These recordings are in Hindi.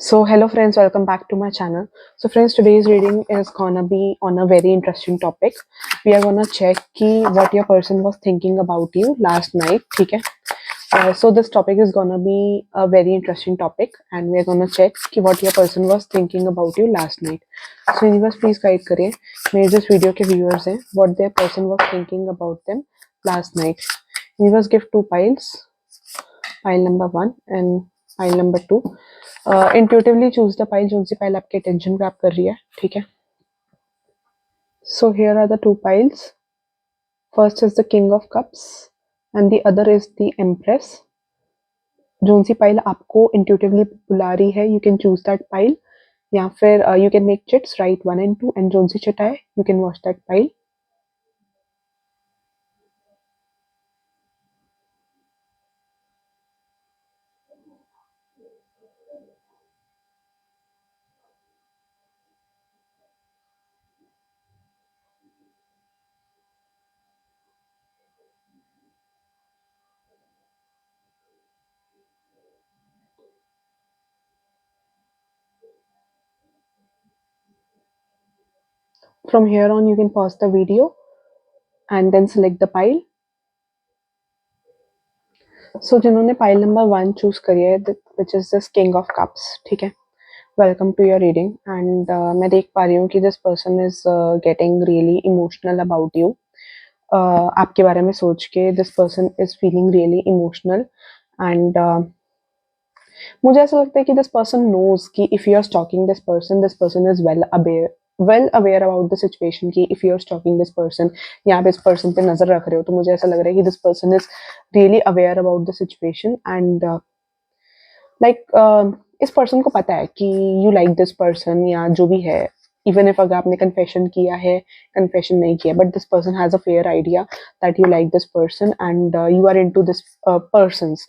So hello friends, welcome back to my channel. So friends, today's reading is gonna be on a very interesting topic. We are gonna check ki what your person was thinking about you last night. ठीक है? So this topic is gonna be a very interesting topic, and we are gonna check कि what your person was thinking about you last night. So universe please guide करिए मेरे जिस वीडियो के viewers हैं what their person was thinking about them last night. Universe give two piles, pile number 1 and pile number 2. Intuitively choose the pile जो सी पाइल आपके अटेंशन ग्रैब कर रही है. ठीक है. So here are the two piles. First is the king of cups and the other is the empress. जो सी पाइल आपको इंट्यूटिवली बुला रही है you can choose that pile, या फिर you can make chits write 1 and 2 and जो सी चिट आए you can watch that pile. From here on you can pause the video and then select the pile. So जिन्होंने पाइल नंबर 1 चूज करी है which is this king of cups. ठीक है. Welcome to your reading. And मैं देख पा रही हूँ कि this person is getting really emotional about you. आपके बारे में सोच के this person is feeling really emotional. And मुझे ऐसा लगता है कि दिस पर्सन नोज कि if you are stalking this person is well aware about the situation कि if you are stalking this person या आप इस पर्सन पे नजर रख रहे हो, तो मुझे ऐसा लग रहा है कि this person is really aware about the situation. And like इस पर्सन को पता है कि यू लाइक दिस पर्सन या जो भी है. इवन इफ अगर आपने कन्फेशन किया है, कन्फेशन नहीं किया, but this person has a fair idea that you like this person and you are into this persons.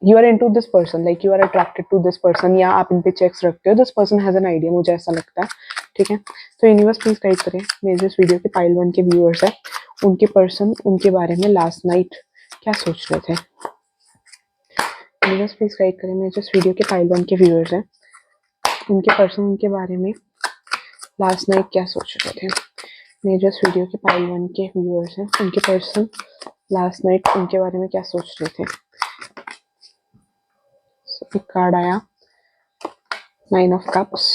You are into this person, like you are attracted to this person, या आप इन पे चेक्स रखते हो. This person has an idea, मुझे ऐसा लगता है. ठीक है. तो यूनिवर्स प्लीज गाइड करें मेरे जिस वीडियो के पाइल 1 के व्यूअर्स है उनके पर्सन उनके बारे में लास्ट नाइट क्या सोच रहे थे. यूनिवर्स प्लीज गाइड करें मेरे जिस वीडियो के पाइल 1 के व्यूअर्स है उनके पर्सन उनके बारे में लास्ट नाइट क्या सोच रहे थे. मेरे जिस वीडियो के पाइल 1 के व्यूअर्स हैं उनके पर्सन लास्ट नाइट उनके बारे में क्या सोच रहे थे. एक कार्ड आया, 9 of cups,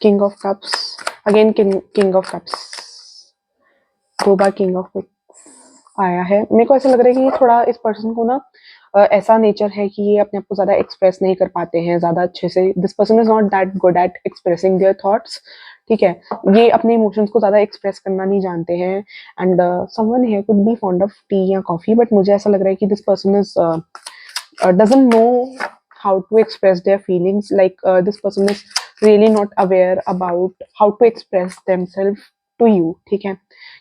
king of cups, again king of cups, 2 bar king of cups आया है. मेरे को ऐसा लग रहा है कि ये थोड़ा इस पर्सन को ना ऐसा नेचर है कि ये अपने आप को ज्यादा एक्सप्रेस नहीं कर पाते हैं ज्यादा अच्छे से. This person is not that good at expressing their thoughts. ठीक है. ये अपने इमोशंस को ज्यादा एक्सप्रेस करना नहीं जानते हैं. And someone here could be fond of T या कॉफी, बट मुझे ऐसा लग रहा है कि this person is doesn't know how to express their feelings. Like this person is really not aware about how to express themselves to you. ठीक है.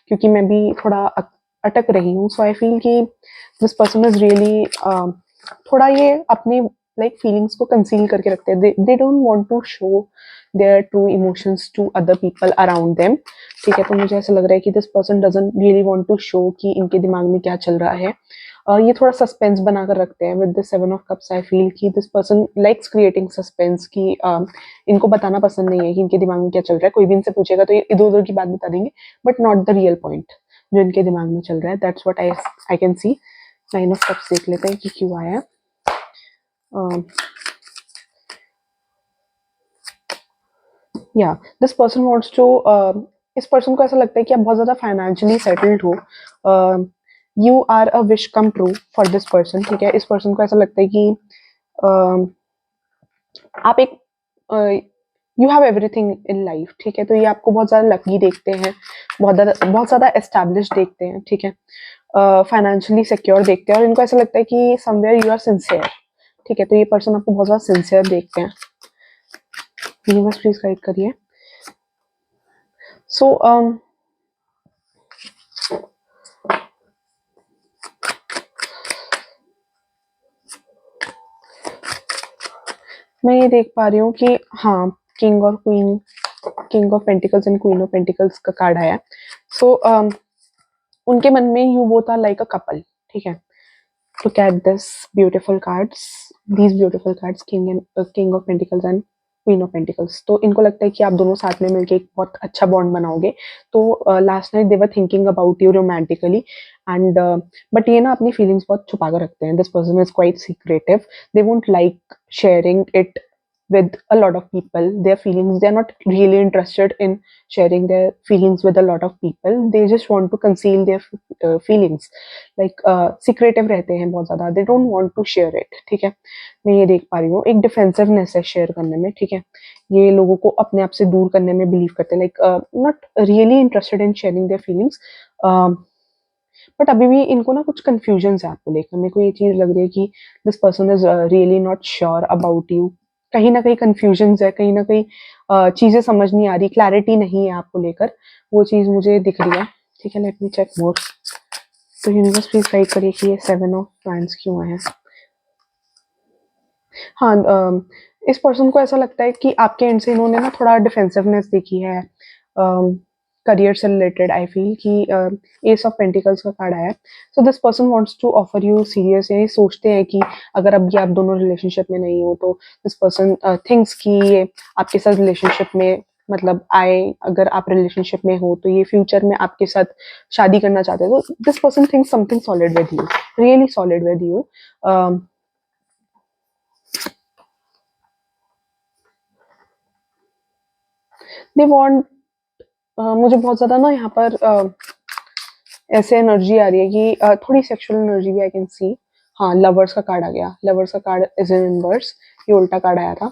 क्योंकि मैं भी थोड़ा अटक रही हूँ. सो आई फील कि दिस पर्सन इज रियली थोड़ा ये अपने लाइक फीलिंग्स को कंसील करके रखते हैं. They don't want to show their true emotions to other people around them. ठीक है. तो मुझे ऐसा लग रहा है कि this person doesn't really want to show कि इनके दिमाग में क्या चल रहा है. ये थोड़ा सस्पेंस बनाकर रखते हैं with the 7 of cups. I feel कि this person likes creating suspense कि इनको बताना पसंद नहीं है कि इनके दिमाग में क्या चल रहा है. कोई भी इनसे पूछेगा तो ये इधर उधर की बात बता देंगे, but not the real point जो इनके दिमाग में चल रहा है. That's what I can see. 9 of cups देख लेते हैं कि क्यों आया. या दिस पर्सन वांट्स टू, इस पर्सन को ऐसा लगता है कि आप बहुत ज्यादा फाइनेंशियली सेटल्ड हो. You are a wish come true for this person. ठीक है. इस पर्सन को ऐसा लगता है कि आप एक you have everything in life. ठीक है. तो ये आपको बहुत ज्यादा लकी देखते हैं, बहुत ज्यादा एस्टैब्लिश देखते हैं. ठीक है. फाइनेंशियली सिक्योर देखते हैं और इनको ऐसा लगता है कि समवेयर यू आर सिंसियर. ठीक है. तो ये पर्सन आपको बहुत ज्यादा सिंसियर देखते हैं. यूनिवर्स प्लीज गाइड करिए. सो मैं ये देख पा रही हूँ कि हाँ, किंग और queen, king of pentacles and queen of pentacles का कार्ड आया. सो उनके मन में you both are like a couple. ठीक है. look at this beautiful cards, these beautiful cards, king of pentacles and queen of pentacles. तो इनको लगता है कि आप दोनों साथ में मिलके एक बहुत अच्छा बॉन्ड बनाओगे। तो last night they were thinking about you romantically and but ये ना अपनी फीलिंग्स बहुत छुपा कर रखते हैं। This person is quite secretive, they won't like sharing it with a lot of people, their feelings, they're not really interested in sharing their feelings with a lot of people, they just want to conceal their feelings, like secretive रहते हैं बहुत ज़्यादा, they don't want to share it। ठीक है, मैं ये देख पा रही हूँ, एक डिफेंसिवनेस है शेयर करने में। ठीक है, ये लोगों को अपने आप से दूर करने में बिलीव करते हैं, like not really interested in sharing their feelings. But अभी भी इनको ना कुछ कंफ्यूजन है आपको लेकर। मेरे को ये चीज़ लग रही है कि this person is really not sure about you. कहीं ना कहीं कंफ्यूजन है, कहीं ना कहीं चीज़ें समझ नहीं आ रही, क्लैरिटी नहीं है आपको लेकर, वो चीज़ मुझे दिख रही है। ठीक है, लेट मी चेक मोर। तो यूनिवर्स प्लीज गाइड करिए कि ये 7 ऑफ वांड्स क्यों है। हाँ, इस पर्सन को ऐसा लगता है कि आपके एंड से इन्होंने ना थोड़ा डिफेंसिवनेस देखी है करियर से रिलेटेड। आई फील कि एस ऑफ पेंटिकल्स का कार्ड आया है। So this person wants to offer you serious, ये सोचते हैं कि अगर अब ये आप दोनों रिलेशनशिप में नहीं हो तो दिस पर्सन थिंक्स कि ये आपके साथ रिलेशनशिप में मतलब आए, अगर आप रिलेशनशिप में हो तो ये फ्यूचर में आपके साथ शादी करना चाहते हैं। तो this person thinks something solid with you, really solid with you. They want, मुझे बहुत ज्यादा ना यहाँ पर ऐसे एनर्जी आ रही है कि थोड़ी सेक्सुअल एनर्जी भी आई कैन सी। हाँ, लवर्स का कार्ड आ गया, लवर्स का कार्ड इज इन इनवर्स, ये उल्टा कार्ड आया था।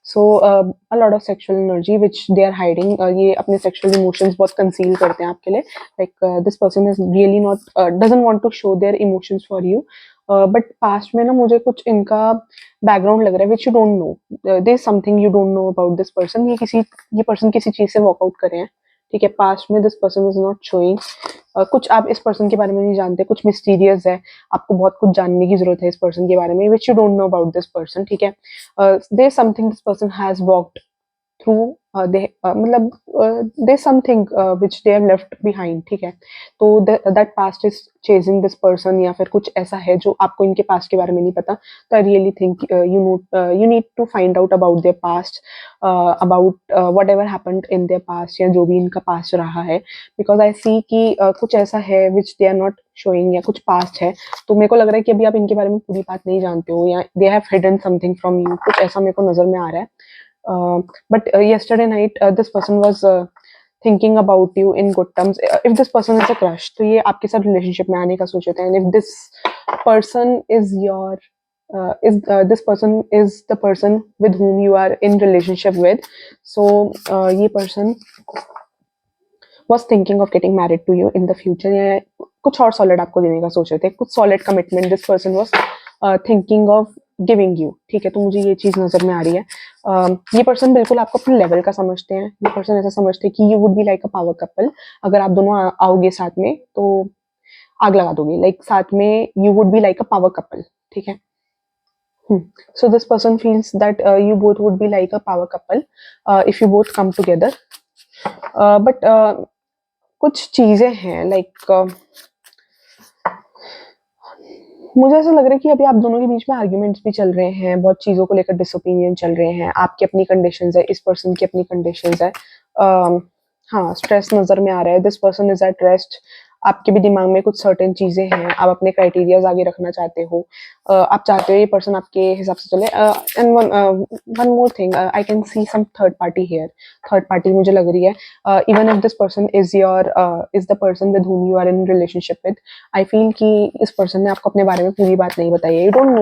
So a lot of sexual energy which they are hiding, ये अपने सेक्सुअल इमोशंस बहुत कंसील करते हैं आपके लिए। Like this person is really not doesn't want to show their emotions for you, but past में ना मुझे कुछ इनका बैकग्राउंड लग रहा है which you don't know, there is something you don't know about this person. ये पर्सन किसी चीज से वॉकआउट करे हैं। ठीक है, पास्ट में this person is not showing, कुछ आप इस पर्सन के बारे में नहीं जानते, कुछ मिस्टीरियस है, आपको बहुत कुछ जानने की जरूरत है इस पर्सन के बारे में which you don't know about this person. ठीक है, there something this person has walked through, मतलब there something which they have left behind. ठीक है, तो that past is chasing this person, या फिर कुछ ऐसा है जो आपको इनके पास्ट के बारे में नहीं पता। तो I really think you need to find out about their past, about whatever happened in their past, या जो भी इनका पास्ट रहा है। बिकॉज आई सी कि कुछ ऐसा है विच दे आर नॉट शोइंग, या कुछ पास्ट है। तो मेरे को लग रहा है कि अभी आप इनके बारे में पूरी बात नहीं जानते हो, या they have hidden something from you, कुछ ऐसा मेरे को नजर में आ रहा है। But yesterday night this person was thinking about you in good terms. If this person is a crush, तो ये आपके साथ रिलेशनशिप में आने का सोच रहे हैं। And if this person is your this person is the person with whom you are in relationship with, so ये person was thinking of getting married to you in the future, या कुछ और सॉलिड आपको देने का सोच रहे थे, कुछ solid commitment this person was thinking of giving you. ठीक है, तो मुझे ये चीज नजर में आ रही है। ये पर्सन बिल्कुल आपको अपने लेवल का समझते हैं। ये पर्सन ऐसा समझते हैं कि you would be like a power couple. अगर आप दोनों आओगे साथ में तो आग लगा दोगे, लाइक साथ में you would be like a power couple. ठीक है, so this person feels that you both would be like a power couple if you both come together, but कुछ चीजें हैं लाइक मुझे ऐसा लग रहा है कि अभी आप दोनों के बीच में आर्ग्यूमेंट्स भी चल रहे हैं, बहुत चीज़ों को लेकर डिसओपिनियन चल रहे हैं, आपकी अपनी कंडीशंस है, इस पर्सन की अपनी कंडीशंस है। हाँ, स्ट्रेस नज़र में आ रहा है, this person is at rest. आपके भी दिमाग में कुछ सर्टेन चीज़ें हैं, आप अपने क्राइटेरियाज आगे रखना चाहते हो, आप चाहते हो ये पर्सन आपके हिसाब से चले। And one more thing, I can see some third party here. Third party मुझे लग रही है, even if this person is your is the person with whom you are in relationship with, I feel कि इस पर्सन ने आपको अपने बारे में पूरी बात नहीं बताई है। You don't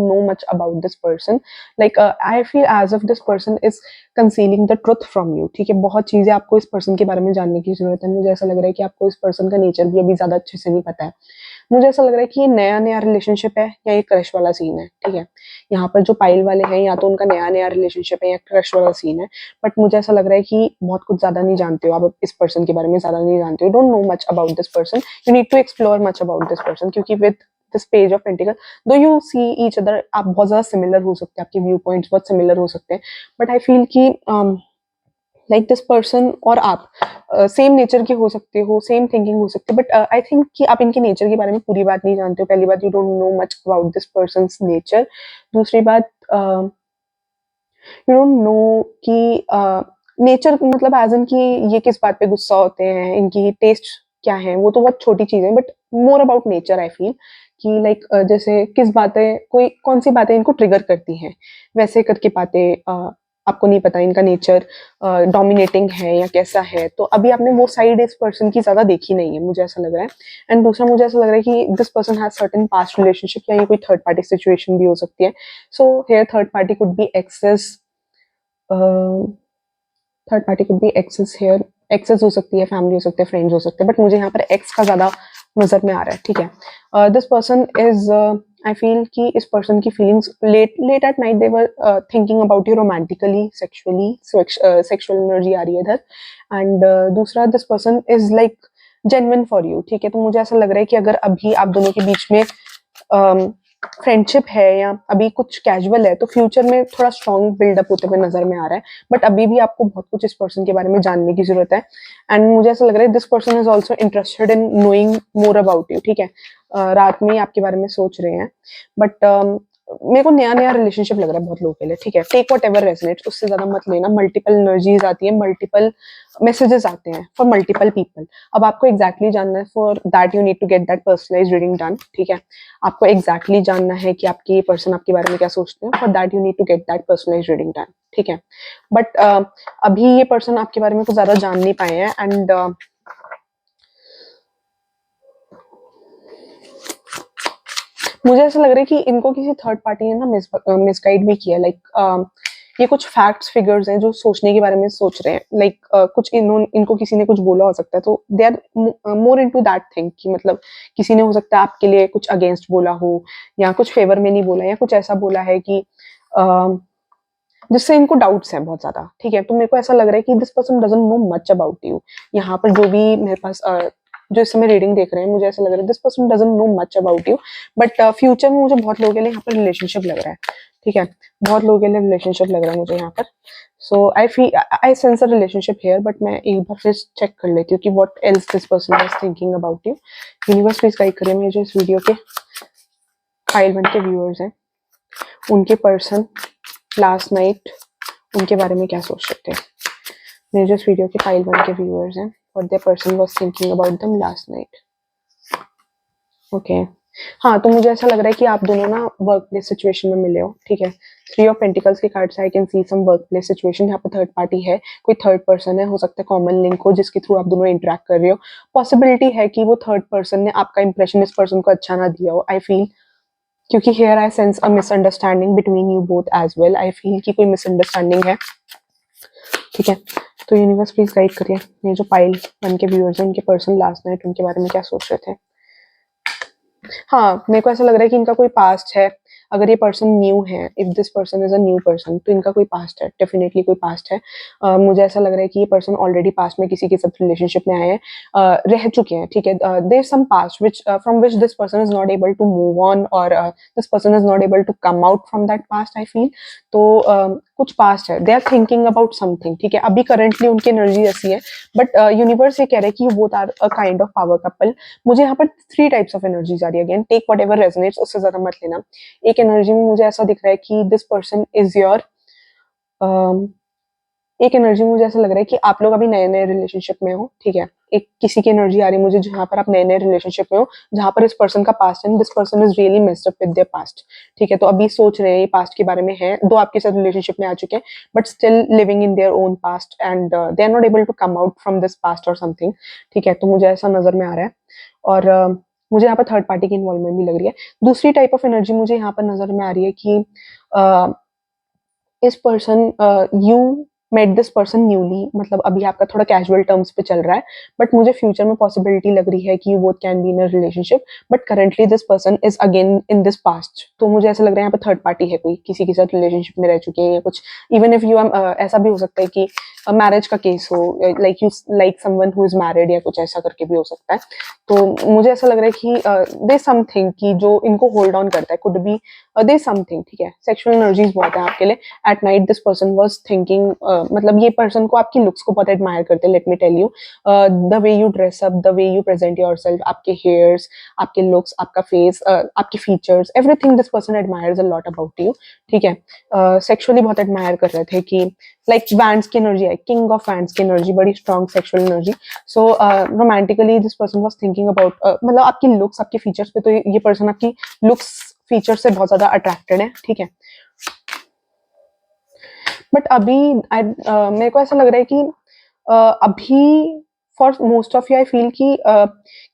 know much about this person, like I feel as if this person is concealing the truth from you। ठीक है, बहुत चीजें आपको इस पर्सन के बारे में जानने की जरूरत है। मुझे ऐसा लग रहा है कि आपको इस पर्सन का नेचर भी अभी ज्यादा अच्छे से नहीं पता है। मुझे ऐसा लग रहा है कि ये नया नया रिलेशनशिप है या ये क्रश वाला सीन है। ठीक है, यहाँ पर जो पाइल वाले हैं या तो उनका नया नया रिलेशनशिप है या क्रश वाला सीन है। बट मुझे ऐसा लग रहा है कि बहुत कुछ ज्यादा नहीं जानते हो आप इस पर्सन के बारे में, ज्यादा नहीं जानते हो, don't know much about this person, you need to explore much about this person. क्योंकि with this page of pentacles though you see each other, आप बहुत ज्यादा सिमिलर हो सकते हैं, आपके व्यू पॉइंट्स बहुत सिमिलर हो सकते हैं, बट आई फील कि लाइक दिस पर्सन और आप सेम नेचर के हो सकते हो, सेम थिंकिंग हो सकती है, बट आई थिंक कि आप इनके नेचर के बारे में पूरी बात नहीं जानते हो। पहली बात, you don't know much about this persons nature. दूसरी बात, यू डोंट नो कि नेचर मतलब एज इन कि ये किस बात पे गुस्सा होते हैं, इनकी टेस्ट क्या है, वो तो बहुत छोटी चीज है, but more about nature I feel कि लाइक जैसे किस बातें, कोई कौन सी बातें इनको ट्रिगर करती हैं, वैसे करके बातें आपको नहीं पता इनका नेचर डोमिनेटिंग है या कैसा है। तो अभी आपने वो साइड इस पर्सन की ज्यादा देखी नहीं है, मुझे ऐसा लग रहा है। एंड दूसरा, मुझे ऐसा लग रहा है कि this person has certain past relationship, या ये कोई थर्ड पार्टी सिचुएशन भी हो सकती है। So here third party could be exes, third party could be exes here, exes हो सकती है, फैमिली हो सकते हैं, फ्रेंड्स हो सकते हैं, बट मुझे यहाँ पर एक्स का ज्यादा नजर में आ रहा है। ठीक है, this person is, I feel कि इस पर्सन की feelings late late at night they were thinking about you romantically, sexually, sexual energy आ रही है इधर। एंड दूसरा, this person is like genuine for you. ठीक है, तो मुझे ऐसा लग रहा है कि अगर अभी आप दोनों के बीच में फ्रेंडशिप है या अभी कुछ कैजुअल है, तो फ्यूचर में थोड़ा स्ट्रॉन्ग बिल्डअप होते हुए नजर में आ रहा है। बट अभी भी आपको बहुत कुछ इस पर्सन के बारे में जानने की जरूरत है। एंड मुझे ऐसा लग रहा है this person is also interested in knowing more about you. ठीक है, रात में ही आपके बारे में सोच रहे हैं, बट मेरे को नया नया रिलेशनशिप लग रहा है, बहुत लो के लिए। ठीक है, टेक वट एवर रेजनेट्स, उससे ज्यादा मत लेना। मल्टीपल एनर्जीज आती है, मल्टीपल मैसेजेस आते हैं फॉर मल्टीपल पीपल। अब आपको एग्जैक्टली जानना है, for that you need to get that personalised reading done. ठीक है, आपको एग्जैक्टली जानना है कि आपके ये पर्सन आपके बारे में क्या सोचते हैं, for that you need to get that personalised reading done. ठीक है, बट अभी ये पर्सन आपके बारे में कुछ ज्यादा जान नहीं पाए हैं। एंड मुझे ऐसा लग रहा है कि इनको किसी थर्ड पार्टी ने ना मिसगाइड भी किया। लाइक ये कुछ फैक्ट्स फिगर्स हैं जो सोचने के बारे में सोच रहे हैं। लाइक कुछ इनको किसी ने कुछ बोला हो सकता है, तो they are more into that thing कि मतलब किसी ने हो सकता है आपके लिए कुछ अगेंस्ट बोला हो, या कुछ फेवर में नहीं बोला, या कुछ ऐसा बोला है कि जिससे इनको डाउट्स हैं बहुत ज्यादा। ठीक है, तो मेरे को ऐसा लग रहा है कि this person doesn't know much about you. यहाँ पर जो भी मेरे पास जो इस समय रीडिंग देख रहे हैं, मुझे ऐसा लग रहा है this person doesn't know much about you. But future में मुझे बहुत लोगों के लिए यहाँ पर रिलेशनशिप लग रहा है। ठीक है, बहुत लोगों के लिए रिलेशनशिप लग रहा है मुझे यहाँ पर। So I feel, I sense a relationship here, but मैं एक बार फिर चेक कर लेती हूँ कि what else this person is thinking about you. Universe please guide करिए मुझे इस वीडियो के फाइल 1 के व्यूअर्स हैं, उनके पर्सन लास्ट नाइट उनके बारे में क्या सोच सकते हैं। मेरे जो इस वीडियो के फाइल 1 के व्यूअर्स हैं, what the person was thinking about them last night. Okay, हाँ, तो मुझे ऐसा लग रहा है कि आप दोनों ना वर्क प्लेस सिचुएशन में मिले हो। ठीक है, 3 ऑफ पेंटिकल्स के कार्ड से I can see some workplace situation, यहाँ पर थर्ड पार्टी है, कोई थर्ड पर्सन है, हो सकता है कॉमन लिंक हो जिसके थ्रू आप दोनों इंटरेक्ट कर रहे हो। पॉसिबिलिटी है कि वो थर्ड पर्सन ने आपका इंप्रेशन इस पर्सन को अच्छा ना दिया हो, आई फील, क्योंकि here I sense a misunderstanding between you both as well. I feel कि कोई मिसअंडरस्टैंडिंग है। ठीक है, तो यूनिवर्स प्लीज गाइड करिए ये जो पाइल 1 के व्यूअर्स हैं, उनके पर्सन लास्ट नाइट उनके बारे में क्या सोच रहे थे। हाँ, मेरे को ऐसा लग रहा है कि इनका कोई पास्ट है। अगर ये पर्सन न्यू है, if this person is a new person, तो इनका कोई पास्ट है, डेफिनेटली कोई पास्ट है। मुझे ऐसा लग रहा है कि ये पर्सन ऑलरेडी पास्ट में किसी के साथ रिलेशनशिप में आए हैं, रह चुके हैं। ठीक है, there some past which from which this person is not able to move on, और this person is not able to come out from that past, I feel. तो कुछ पास्ट है, they are thinking about something. ठीक है, अभी करंटली उनकी एनर्जी ऐसी है, बट यूनिवर्स ये कह रहा है कि you both are a kind of power couple. मुझे यहाँ पर 3 टाइप्स ऑफ एनर्जीज आ रही है। Again, take whatever resonates, उससे ज्यादा मत लेना। एक एनर्जी में मुझे ऐसा दिख रहा है कि दिस पर्सन इज योर, एक एनर्जी मुझे ऐसा लग रहा है कि आप लोग अभी नए नए रिलेशनशिप में हो। ठीक है, एक किसी की एनर्जी आ रही है मुझे जहाँ पर आप नए नए रिलेशनशिप में हो, जहाँ पर इस पर्सन का पास्ट है, this person is really messed up with their past. ठीक है, तो अभी सोच रहे हैं ये पास्ट के बारे में है, दो आपके साथ रिलेशनशिप में आ चुके हैं, but still living in their own past, and they are not able to come out from this past और समथिंग। ठीक है, तो मुझे ऐसा नजर में आ रहा है। और मुझे यहाँ पर थर्ड पार्टी की इन्वॉल्वमेंट भी लग रही है। दूसरी टाइप ऑफ एनर्जी मुझे यहाँ पर नजर में आ रही है कि इस person, you met this person newly, मतलब अभी आपका थोड़ा कैजुअल टर्म्स पे चल रहा है, बट मुझे फ्यूचर में पॉसिबिलिटी लग रही है कि you both can be in a relationship, but currently this person is again in this past. तो मुझे ऐसा लग रहा है यहाँ पे थर्ड पार्टी है, कोई किसी के साथ रिलेशनशिप में रह चुके हैं या कुछ। इवन इफ यू ऐसा भी हो सकता है कि मैरिज का केस हो, like you like someone who is married, या कुछ ऐसा करके भी हो सकता है। तो मुझे ऐसा लग रहा है कि दे समथिंग कि जो इनको होल्ड ऑन करता है, कुड बी दे समथिंग। ठीक है, सेक्सुअल एनर्जीज बहुत है आपके लिए। At night this person was thinking मतलब ये पर्सन को आपकी लुक्स को बहुत एडमायर करते हैं, let me tell you. The way you dress up, the way you present yourself, आपके हेयर्स, आपके लुक्स, आपका फेस, आपके features, everything this person admires a lot about you, ठीक है। सेक्सुअली बहुत एडमायर कर रहे थे कि लाइक वैंड्स की एनर्जी है, किंग ऑफ वैंड्स की एनर्जी, बड़ी strong sexual energy. So romantically this person was thinking about, मतलब आपकी लुक्स, आपके फीचर्स पे, तो ये पर्सन आपकी लुक्स फीचर से बहुत ज्यादा अट्रैक्टेड है, ठीक है। बट अभी मेरे को ऐसा लग रहा है कि अभी for most of you I feel कि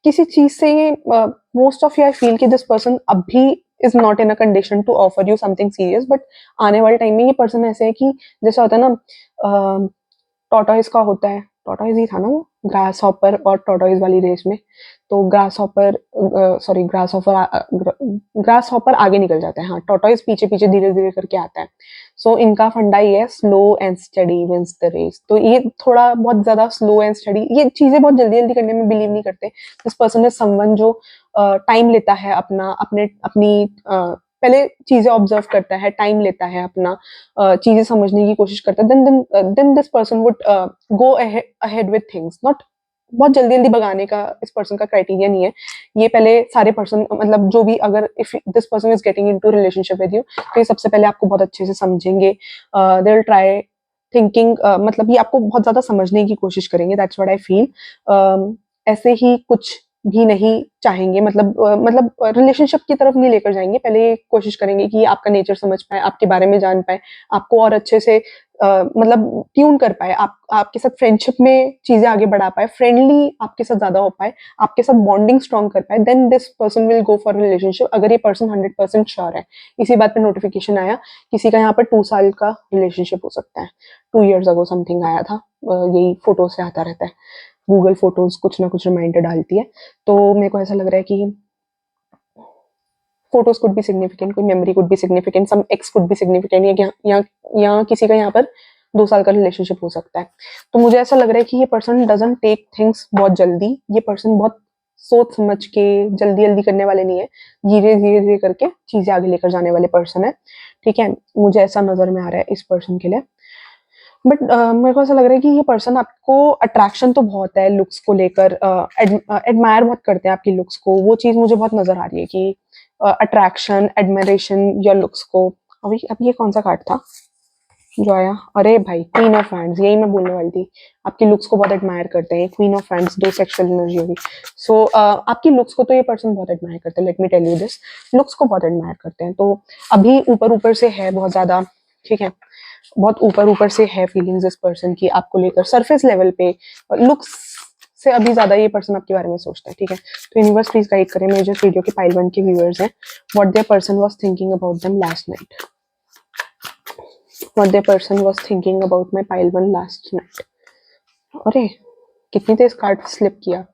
किसी चीज से most of you I feel कि दिस पर्सन अभी is not in a condition to offer you something serious, but आने वाले टाइम में ये पर्सन ऐसे है कि जैसा होता है ना, टॉर्टोइज का होता है, टॉर्टोइज ही था ना वो, ग्रास हॉपर और टॉर्टोइज वाली रेस में, तो grass hopper, sorry grass hopper आगे निकल जाता है, हाँ टॉर्टोइज पीछे पीछे धीरे धीरे करके आता है। सो इनका फंडा ये है, slow and steady wins the race. तो ये थोड़ा बहुत ज्यादा स्लो एंड स्टडी, ये चीजें बहुत जल्दी जल्दी करने में बिलीव नहीं करते। दिस पर्सन इज समवन जो टाइम लेता है अपना, अपनी पहले चीजें ऑब्जर्व करता है, टाइम लेता है अपना, चीजें समझने की कोशिश करता है, then this person would go ahead with things, not बहुत जल्दी जल्दी भगाने का इस पर्सन का क्राइटेरिया नहीं है। ये पहले सारे पर्सन, मतलब जो भी, अगर if this person is getting into relationship with you, तो ये सबसे पहले आपको बहुत अच्छे से समझेंगे, दे विल ट्राई थिंकिंग, मतलब ये आपको बहुत ज्यादा समझने की कोशिश करेंगे, दैट्स व्हाट आई फील। ऐसे ही कुछ भी नहीं चाहेंगे, मतलब रिलेशनशिप की तरफ नहीं लेकर जाएंगे, पहले ये कोशिश करेंगे कि आपका नेचर समझ पाए, आपके बारे में जान पाए, आपको और अच्छे से मतलब ट्यून कर पाए, आपके साथ फ्रेंडशिप में चीजें आगे बढ़ा पाए, फ्रेंडली आपके साथ ज्यादा हो पाए, आपके साथ बॉन्डिंग स्ट्रॉन्ग कर पाए, then this person will go for relationship, अगर ये पर्सन 100% श्योर है। इसी बात पे नोटिफिकेशन आया, किसी का यहाँ पर 2 साल का रिलेशनशिप हो सकता है, 2 years अगो समथिंग आया था, यही फोटो से आता रहता है, गूगल फोटोज कुछ ना कुछ रिमाइंडर डालती है, तो मेरे को ऐसा लग रहा है कि फोटोज कुड बी सिग्निफिकेंट, कोई memory could be significant, some ex could be significant, या किसी का यहाँ पर 2 साल का रिलेशनशिप हो सकता है। तो मुझे ऐसा लग रहा है कि ये पर्सन डजंट टेक थिंग्स बहुत जल्दी, ये पर्सन बहुत सोच समझ के जल्दी जल्दी करने वाले नहीं है, धीरे धीरे धीरे करके चीजें आगे लेकर जाने वाले पर्सन है, ठीक है। मुझे ऐसा नजर में आ रहा है इस पर्सन के लिए। बट मेरे को ऐसा लग रहा है कि ये पर्सन, आपको अट्रैक्शन तो बहुत है लुक्स को लेकर, एडमायर बहुत करते हैं आपकी लुक्स को, वो चीज मुझे बहुत नजर आ रही है कि अट्रैक्शन, एडमायरेशन योर लुक्स को। अभी ये कौन सा कार्ड था जो आया? अरे भाई, क्वीन ऑफ हैंड्स, यही मैं बोलने वाली थी, आपकी लुक्स को बहुत एडमायर करते हैं, queen of hands, 2 sexual energy होगी। सो आपकी लुक्स को तो ये पर्सन बहुत एडमायर करते हैं, let me tell you this, looks को बहुत एडमायर करते हैं। तो अभी ऊपर ऊपर से है बहुत ज्यादा, ठीक है, बहुत ऊपर ऊपर से है फीलिंग्स इस पर्सन की आपको लेकर, सरफेस लेवल पे लुक्स से अभी ज्यादा ये पर्सन आपके बारे में सोचता है, ठीक है। तो यूनिवर्स प्लीज गाइड करें मेरे जो वीडियो के पाइल 1 के व्यूअर्स हैं, what their person was thinking about them last night, what their person was thinking about my pile 1 last night. अरे कितनी तेज कार्ड स्लिप किया,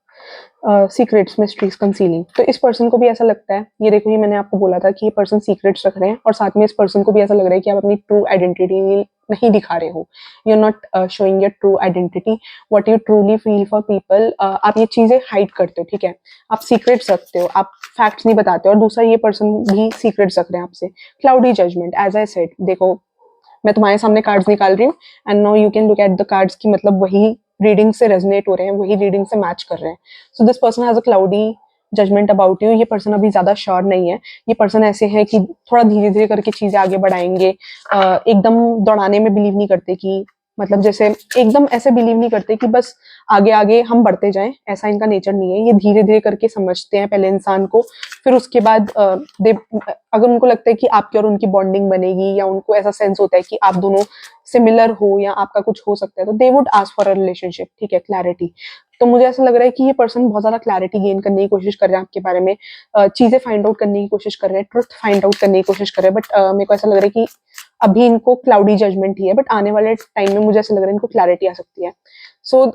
सीक्रेट्स, मिस्ट्रीज, कंसीलिंग। तो इस पर्सन को भी ऐसा लगता है, ये देखो, ये मैंने आपको बोला था कि ये पर्सन सीक्रेट्स रख रहे हैं, और साथ में इस पर्सन को भी ऐसा लग रहा है कि आप अपनी ट्रू आइडेंटिटी नहीं दिखा रहे हो, you are not showing your true identity, what you truly feel for people. आप ये चीजें हाइड करते हो, ठीक है, आप सीक्रेट्स रखते हो, आप फैक्ट्स नहीं बताते हो। और दूसरा, ये पर्सन भी सीक्रेट्स रख रहे हैं आपसे, cloudy judgement, as I said, देखो मैं तुम्हारे सामने कार्ड्स निकाल रही हूँ, and now you can look at the cards की, मतलब वही रीडिंग से रेजोनेट हो रहे हैं, वही रीडिंग से मैच कर रहे हैं। So this person has a cloudy judgement about you, ये पर्सन अभी ज्यादा श्योर नहीं है, ये पर्सन ऐसे है कि थोड़ा धीरे धीरे करके चीजें आगे बढ़ाएंगे, एकदम दौड़ाने में बिलीव नहीं करते कि, मतलब जैसे एकदम ऐसे बिलीव नहीं करते कि बस आगे आगे हम बढ़ते जाएं, ऐसा इनका नेचर नहीं है। ये धीरे धीरे करके समझते हैं पहले इंसान को, फिर उसके बाद अगर उनको लगता है कि आपकी और उनकी बॉन्डिंग बनेगी, या उनको ऐसा सेंस होता है कि आप दोनों सिमिलर हो या आपका कुछ हो सकता है, तो they would ask for a relationship, ठीक है, क्लैरिटी। तो मुझे ऐसा लग रहा है कि ये पर्सन बहुत ज्यादा क्लैरिटी गेन करने की कोशिश कर रहे हैं आपके बारे में, चीजें फाइंड आउट करने की कोशिश कर रहे हैं, ट्रुथ फाइंड आउट करने की कोशिश कर रहे हैं, बट मेरे को ऐसा लग रहा है कि अभी इनको क्लाउडी जजमेंट ही है, बट आने वाले टाइम में मुझे ऐसा लग रहा है इनको क्लैरिटी आ सकती है। सो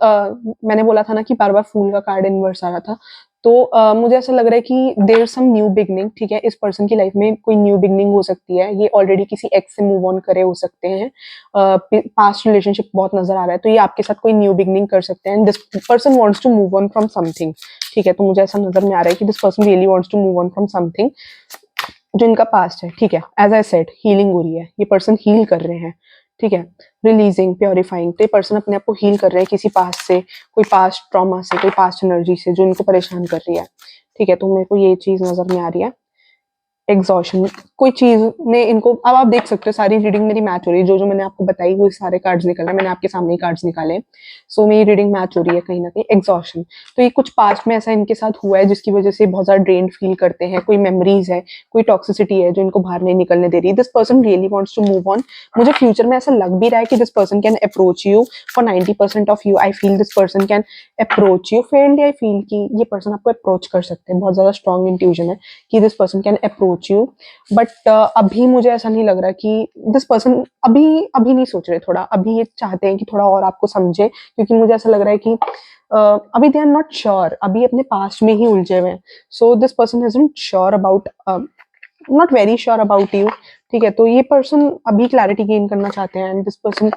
मैंने बोला था ना कि बार बार फूल का कार्ड इनवर्स आ रहा था, तो मुझे ऐसा लग रहा है कि देयर सम न्यू बिगनिंग, ठीक है, इस पर्सन की लाइफ में कोई न्यू बिगनिंग हो सकती है, ये ऑलरेडी किसी एक्स से मूव ऑन करे हो सकते हैं, पास्ट रिलेशनशिप बहुत नजर आ रहा है, तो ये आपके साथ कोई न्यू बिगनिंग कर सकते हैं, this person wants to move on from something, ठीक है। तो मुझे ऐसा नजर में आ रहा है कि this person really wants to move on from something जो इनका पास्ट है, ठीक है। एज आई सेड, हीलिंग हो रही है, ये पर्सन हील कर रहे हैं, ठीक है, रिलीजिंग, प्योरीफाइंग। तो ये पर्सन अपने आप को हील कर रहे हैं किसी पास्ट से, कोई पास्ट ट्रॉमा से, कोई पास्ट एनर्जी से जो इनको परेशान कर रही है। ठीक है, तो मेरे को ये चीज नजर में आ रही है। एग्जॉशन, कोई चीज ने इनको, अब आप देख सकते हो सारी रीडिंग मेरी मैच हो रही है, जो जो मैंने आपको बताई वो सारे कार्ड्स निकल रहे हैं, मैंने आपके सामने ही कार्ड्स निकाले। सो मेरी रीडिंग मैच हो रही है कहीं ना कहीं। एग्जॉशन, तो ये कुछ पास्ट में ऐसा इनके साथ हुआ है जिसकी वजह से बहुत ज्यादा ड्रेन फील करते हैं, कोई मेमोरीज है, कोई टॉक्सिसिटी है जो इनको बाहर नहीं निकलने दे रही। This person really wants to move on. मुझे फ्यूचर में ऐसा लग भी रहा है कि this person can approach you for 90% of you. I feel this person can approach you fairly. I feel कि ये पर्सन आपको अप्रोच कर सकते हैं, बहुत ज्यादा स्ट्रॉन्ग इंट्यूजन है कि this person can approach you. But अभी मुझे ऐसा नहीं लग रहा कि दिस पर्सन अभी अभी नहीं सोच रहे, थोड़ा अभी ये चाहते हैं कि थोड़ा और आपको समझे, क्योंकि मुझे ऐसा लग रहा है कि अभी दे आर नॉट श्योर, अभी अपने पास्ट में ही उलझे हुए हैं। So this person isn't sure about, not very sure about you. ठीक है, तो ये पर्सन अभी क्लैरिटी गेन करना चाहते हैं and this person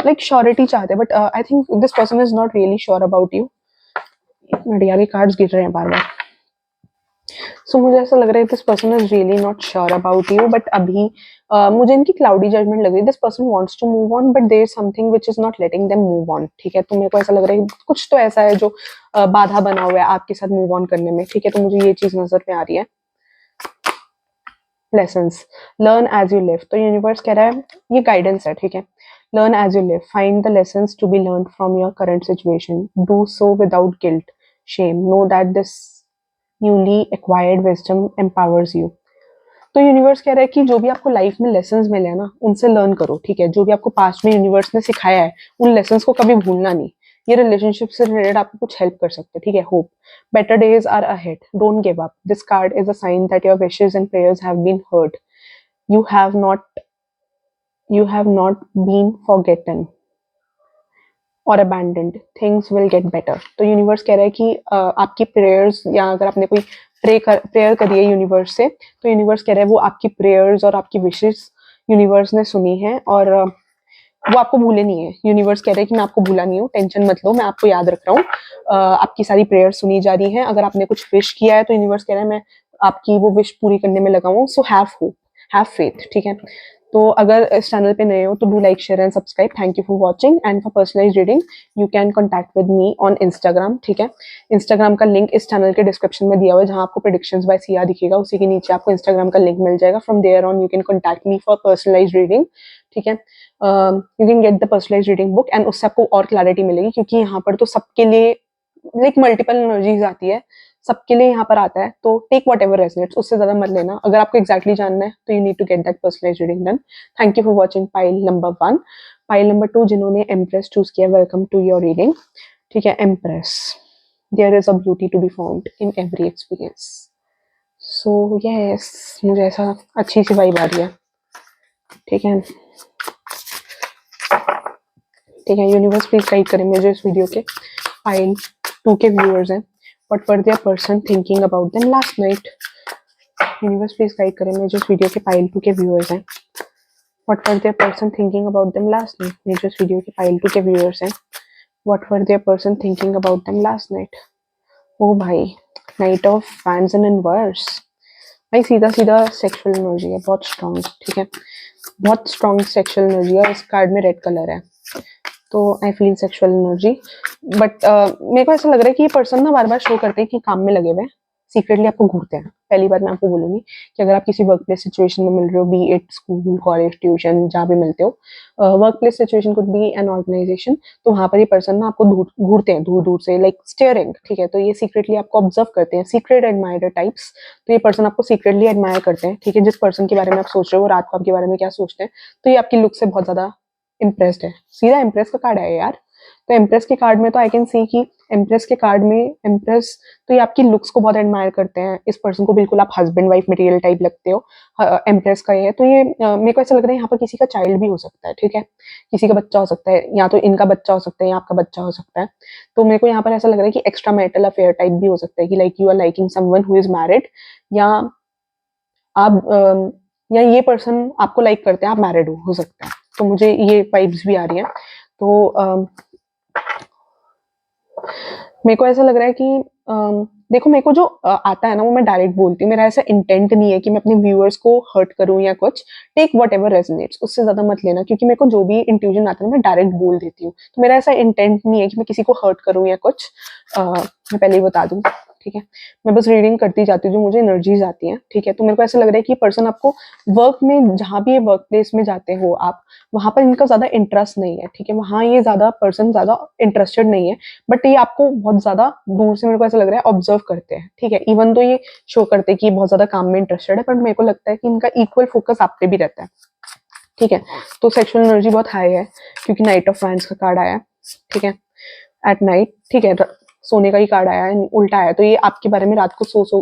like surety चाहते हैं, but I think this person is not really sure about you. बढ़िया भी कार्ड्स गिर रहे हैं बार बार। सो मुझे ऐसा लग रहा है this person is really not sure about you, but अभी मुझे इनकी क्लाउडी जजमेंट लग रही है। This person wants to move on but there is something which is not letting them move on. ठीक है, तो मेरे को ऐसा लग रहा है कुछ तो ऐसा है जो बाधा बना हुआ है आपके साथ मूव ऑन करने में। ठीक है, तो मुझे ये चीज नजर में आ रही है। Lessons, learn as you live. तो यूनिवर्स कह रहा है, ये गाइडेंस है। ठीक है, learn as you live, find the lessons to be learn from your current situation, do so without guilt, shame, know that this newly acquired wisdom empowers you. तो यूनिवर्स कह रहा है कि जो भी आपको लाइफ में लेसन्स मिले हैं ना, उनसे लर्न करो। ठीक है, जो भी आपको पास्ट में यूनिवर्स ने सिखाया है उन लेसन्स को कभी भूलना नहीं। ये रिलेशनशिप से रिलेटेड आपको कुछ हेल्प कर सकते हैं। ठीक है, hope, better days are ahead, don't give up, this card is a sign that your wishes and prayers have been heard, you have not you have not been forgotten और abandoned, things will get better. तो यूनिवर्स कह रहा है कि आपकी प्रेयर्स, या अगर आपने कोई प्रेयर करी है यूनिवर्स से, तो यूनिवर्स कह रहा है वो आपकी प्रेयर्स और आपकी विशेस यूनिवर्स ने सुनी है और वो आपको भूले नहीं है। यूनिवर्स कह रहे हैं कि मैं आपको भूला नहीं हूँ, टेंशन मत लो, मैं आपको याद रख रहा हूँ। आपकी सारी प्रेयर सुनी जा रही हैं। अगर आपने कुछ विश किया है तो यूनिवर्स कह रहा है मैं आपकी वो विश पूरी करने में लगा हूँ। So have hope, have faith. ठीक है, तो अगर इस चैनल पे नए हो तो do like, share and subscribe. Thank you for watching and for personalise reading you can contact with me on Instagram. ठीक है, इंस्टाग्राम का लिंक इस चैनल के डिस्क्रिप्शन में दिया हुआ है, जहाँ आपको प्रेडिक्शंस बाय सिया दिखेगा, उसी के नीचे आपको इंस्टाग्राम का लिंक मिल जाएगा। From there on you can contact me for personalise reading. ठीक है, you can get the personalise reading book and उससे आपको और क्लैरिटी मिलेगी, क्योंकि यहाँ पर तो सबके लिए लाइक मल्टीपल एनर्जीज आती है, सबके लिए यहाँ पर आता है। तो टेक वॉट एवर रेजनेट्स, उससे ज्यादा मत लेना। अगर आपको एक्जैक्टली जानना है तो you need to get that personalise reading done. Thank you for watching pile number 1। Pile number 2 जिन्होंने एम्प्रेस चूज किया, वेलकम टू योर रीडिंग। ठीक है, empress, there is a beauty to be found in every experience. So yes, मुझे ऐसा अच्छी सी वाइब आ रही है। ठीक है, ठीक है, यूनिवर्स प्लीज गाइड करें मुझे इस वीडियो के पाइल 2 के व्यूअर्स हैं। What were their person thinking about them last night. Universe please guide करें मुझे इस वीडियो के पाइल 2 के व्यूअर्स हैं। What were their person thinking about them last night. मुझे इस वीडियो के पाइल 2 के व्यूअर्स हैं। What were their person thinking about them last night. ओ भाई, knight of fans and inverse. भाई सीधा सीधा सेक्सुअल एनर्जी है, बहुत स्ट्रॉन्ग। ठीक है, बहुत स्ट्रॉन्ग सेक्सुअल एनर्जी है। इस कार्ड में रेड कलर है, तो I feel sexual energy. But मेरे को ऐसा लग रहा है कि ये पर्सन ना बार बार शो करते हैं कि काम में लगे हुए हैं, सीक्रेटली आपको घूरते हैं। पहली बात मैं आपको बोलूंगी कि अगर आप किसी वर्क प्लेस सिचुएशन में मिल रहे हो, be it school, college, tuition, जहाँ भी मिलते हो, workplace situation could be an organisation, तो वहां पर ये पर्सन ना आपको घूरते हैं दूर दूर से, लाइक स्टेयरिंग। ठीक है, तो ये सीक्रेटली आपको ऑब्जर्व करते हैं, सीक्रेट एडमायरर टाइप्स। तो ये पर्सन आपको सीक्रेटली एडमायर करते हैं। ठीक है, जिस पर्सन के बारे में आप सोच रहे हो रात को आपके बारे में क्या सोचते हैं, तो ये आपकी लुक से बहुत ज्यादा इम्प्रेस्ड है। सीधा इम्प्रेस का कार्ड है यार। तो इम्प्रेस के कार्ड में तो आई कैन सी कि इम्प्रेस के कार्ड में इम्प्रेस, तो ये आपकी लुक्स को बहुत एडमायर करते हैं। इस पर्सन को बिल्कुल आप हस्बैंड वाइफ मटेरियल टाइप लगते हो। इम्प्रेस का ये है, तो ये मेरे को ऐसा लग रहा है यहाँ पर किसी का चाइल्ड भी हो सकता है। ठीक है, किसी का बच्चा हो सकता है, या तो इनका बच्चा हो सकता है या आपका बच्चा हो सकता है। तो मेरे को यहाँ पर ऐसा लग रहा है कि एक्स्ट्रा मैरिटल अफेयर टाइप भी हो सकता है, कि like you are liking someone who is married, या आप या ये पर्सन आपको लाइक करते हैं, आप मैरिड हो सकता है। तो मुझे ये वाइब्स भी आ रही है। तो मेरे को ऐसा लग रहा है कि देखो मेरे को जो आता है ना वो मैं डायरेक्ट बोलती हूँ, मेरा ऐसा इंटेंट नहीं है कि मैं अपने व्यूअर्स को हर्ट करूँ या कुछ। टेक वट एवर रेजोनेट्स, उससे ज्यादा मत लेना, क्योंकि मेरे को जो भी इंट्यूजन आता है ना मैं डायरेक्ट बोल देती हूँ। तो मेरा ऐसा इंटेंट नहीं है कि मैं किसी को हर्ट करूँ या कुछ। मैं पहले ही बता दूं, ठीक है। मैं बस रीडिंग करती जाती हूँ जो मुझे एनर्जीज आती हैं, ठीक है। तो मेरे को ऐसा लग रहा है कि पर्सन आपको वर्क में, जहाँ भी ये वर्क प्लेस में जाते हो आप, वहां पर इनका ज्यादा इंटरेस्ट नहीं है, ठीक है। वहां ये ज्यादा पर्सन ज्यादा इंटरेस्टेड नहीं है, बट ये आपको बहुत ज्यादा दूर से, मेरे को ऐसा लग रहा है, ऑब्जर्व करते हैं, ठीक है। इवन तो ये शो करते हैं कि बहुत ज्यादा काम में इंटरेस्टेड है, पर मेरे को लगता है कि इनका इक्वल फोकस आप पे भी रहता है, ठीक है। तो सेक्सुअल एनर्जी बहुत हाई है, क्योंकि नाइट ऑफ वैंड्स का कार्ड आया है, ठीक है। एट नाइट, ठीक है, सोने का ही कार्ड आया है, उल्टा आया, तो ये आपके बारे में रात को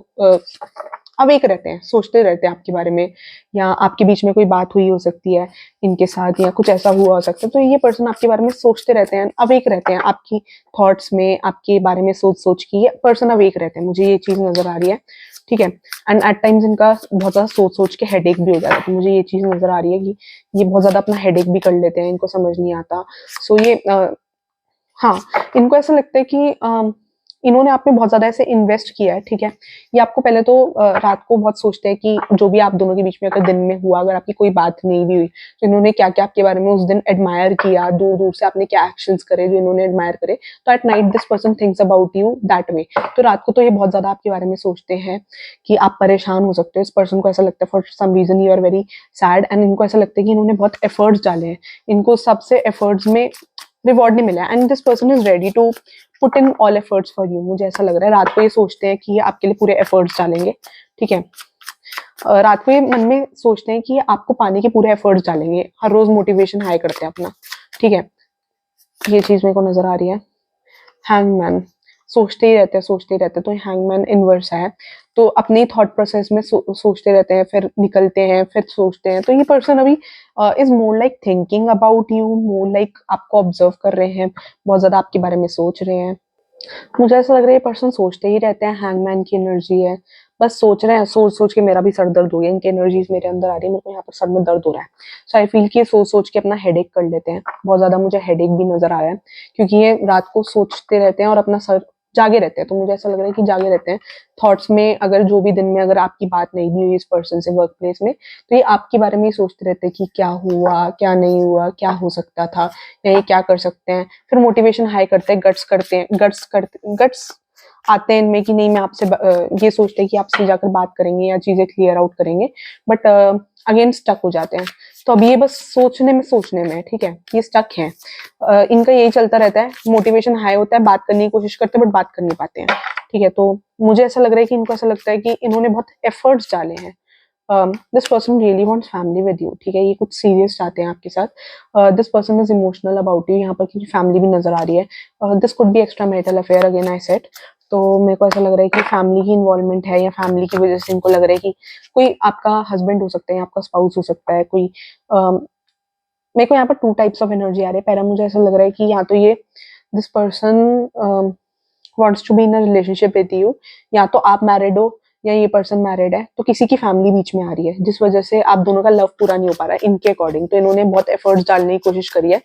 अवेक रहते हैं, सोचते रहते हैं आपके बारे में, या आपके बीच में कोई बात हुई हो सकती है इनके साथ, या कुछ ऐसा हुआ हो सकता है, तो ये पर्सन आपके बारे में सोचते रहते हैं, अवेक रहते हैं आपकी थॉट्स में, आपके बारे में सोच सोच के ये पर्सन अवेक रहते हैं, मुझे ये चीज नजर आ रही है, ठीक है। एंड एट टाइम्स इनका बहुत ज्यादा सोच सोच के हेडेक भी हो जाता है, तो मुझे ये चीज नजर आ रही है कि ये बहुत ज्यादा अपना हेडेक भी कर लेते हैं, इनको समझ नहीं आता। सो ये हाँ, इनको ऐसा लगता है कि इन्होंने आप में बहुत ज़्यादा ऐसे इन्वेस्ट किया है, ठीक है। ये आपको पहले तो रात को बहुत सोचते हैं कि जो भी आप दोनों के बीच में अगर दिन में हुआ, अगर आपकी कोई बात नहीं भी हुई, तो इन्होंने क्या-क्या आपके बारे में उस दिन एडमायर किया, दूर-दूर से आपने क्या एक्शंस करे जो इन्होंने एडमायर करे। तो at night this person thinks about you that way. तो रात को तो ये बहुत ज़्यादा आपके बारे में सोचते हैं कि आप परेशान हो सकते हो। इस पर्सन को ऐसा लगता है for some reason you are very sad, and इनको ऐसा लगता है कि इन्होंने बहुत एफर्ट्स डाले हैं। इनको सबसे एफर्ट्स में रिवॉर्ड नहीं मिला, and this person is ready to put in all efforts for you. मुझे ऐसा लग रहा है रात को ये सोचते हैं कि ये आपके लिए पूरे एफर्ट्स डालेंगे, ठीक है। रात को ये मन में सोचते हैं कि ये आपको पाने के पूरे एफर्ट्स डालेंगे, हर रोज मोटिवेशन हाई करते हैं अपना, ठीक है। ये चीज मेरे को नजर आ रही है। हैंगमैन, सोचते ही रहते हैं, सोचते ही रहते हैं, तो हैंगमैन इनवर्स है, तो अपनी थॉट प्रोसेस में सोचते रहते हैं, फिर निकलते हैं, फिर सोचते हैं। तो ये पर्सन अभी is more like thinking about you, more like आपको ऑब्जर्व कर रहे हैं, बहुत ज्यादा आपके बारे में सोच रहे हैं। मुझे ऐसा लग रहा है ये पर्सन सोचते ही रहते हैं, हैंगमैन की एनर्जी है, बस सोच रहे हैं, सोच सोच के मेरा भी सर दर्द हो गया, इनकी एनर्जीज मेरे अंदर आ रही है, मेरे को यहाँ पर सर में दर्द हो रहा है। सो आई फील कि ये सोच सोच के अपना हेडेक कर लेते हैं, बहुत ज्यादा मुझे हेडेक भी नजर आ रहा है, क्योंकि ये रात को सोचते रहते हैं और अपना सर जागे रहते हैं। तो मुझे ऐसा लग रहा है कि जागे रहते हैं थॉट्स में, अगर जो भी दिन में अगर आपकी बात नहीं भी हुई इस पर्सन से वर्क प्लेस में, तो ये आपके बारे में ही सोचते रहते हैं कि क्या हुआ, क्या नहीं हुआ, क्या हो सकता था, या ये क्या कर सकते हैं। फिर मोटिवेशन हाई करते हैं, गट्स आते हैं इनमें कि नहीं, मैं आपसे ये सोचते हैं कि आपसे जाकर बात करेंगे या चीजें क्लियर आउट करेंगे, बट अगेन स्टक हो जाते हैं। तो अब ये बस सोचने में है, ठीक है, ये स्टक है। इनका यही चलता रहता है, मोटिवेशन हाई होता है, बात करने की कोशिश करते हैं बट बात कर नहीं पाते हैं, ठीक है। तो मुझे ऐसा लग रहा है कि इनको ऐसा लगता है कि इन्होंने बहुत एफर्ट्स डाले हैं। This person really wants family with you, ठीक है, ये कुछ सीरियस चाहते हैं आपके साथ। This person is emotional about you, यहाँ पर की फैमिली भी नजर आ रही है। This could be extra marital affair, again I said. तो मेरे को ऐसा लग रहा है कि फैमिली की इन्वॉल्वमेंट है, या फैमिली की वजह से इनको लग रहा है कि कोई आपका हस्बैंड हो सकता है, आपका स्पाउस हो सकता है कोई। मेरे को यहाँ पर टू टाइप्स ऑफ एनर्जी आ रही है। पहला मुझे ऐसा लग रहा है कि या तो ये this person wants to be in a relationship with you, या तो आप मैरिड हो या ये पर्सन मैरिड है, तो किसी की फैमिली बीच में आ रही है, जिस वजह से आप दोनों का लव पूरा नहीं हो पा रहा है इनके अकॉर्डिंग। तो इन्होंने बहुत एफर्ट्स डालने की कोशिश करी है,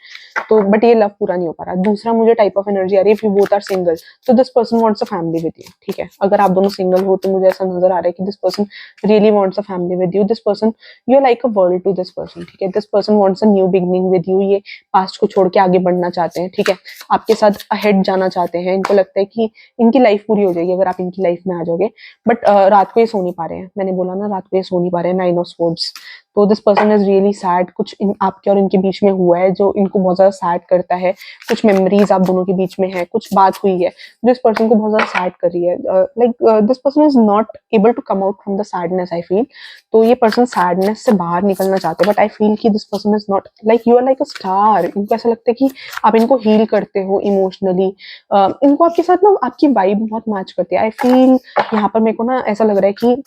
तो बट ये लव पूरा नहीं हो पा रहा। दूसरा मुझे टाइप ऑफ एनर्जी आ रही है, if you both are single, तो this person wants a family with you, ठीक है। अगर आप दोनों सिंगल हो तो मुझे ऐसा नजर आ रहा है कि this person really wants a family with you. This person, you are like a world to this person, ठीक है। This person wants a new beginning with you, ये पास्ट को छोड़ के आगे बढ़ना चाहते हैं, ठीक है, आपके साथ अहेड जाना चाहते हैं। इनको लगता है कि इनकी लाइफ पूरी हो जाएगी अगर आप इनकी लाइफ में आ जाओगे, बट रात को ये सो नहीं पा रहे हैं। मैंने बोला ना, रात को ये सो नहीं पा रहे हैं, 9 ऑफ स्वॉर्ड्स। तो this person is really sad, कुछ आपके और इनके बीच में हुआ है जो इनको बहुत ज्यादा सैड करता है, कुछ मेमोरीज आप दोनों के बीच में है, कुछ बात हुई है जो इस पर्सन को बहुत ज्यादा सैड कर रही है। Like this person is not able to come out from the sadness, I feel. तो ये पर्सन सैडनेस से बाहर निकलना चाहते हैं, बट आई फील कि this person is not like, you are like a star. इनको ऐसा लगता है कि आप इनको हील करते हो इमोशनली। इनको आपके साथ ना आपकी वाइब बहुत मैच करती है, आई फील। यहाँ पर मेरे को ना ऐसा लग रहा है कि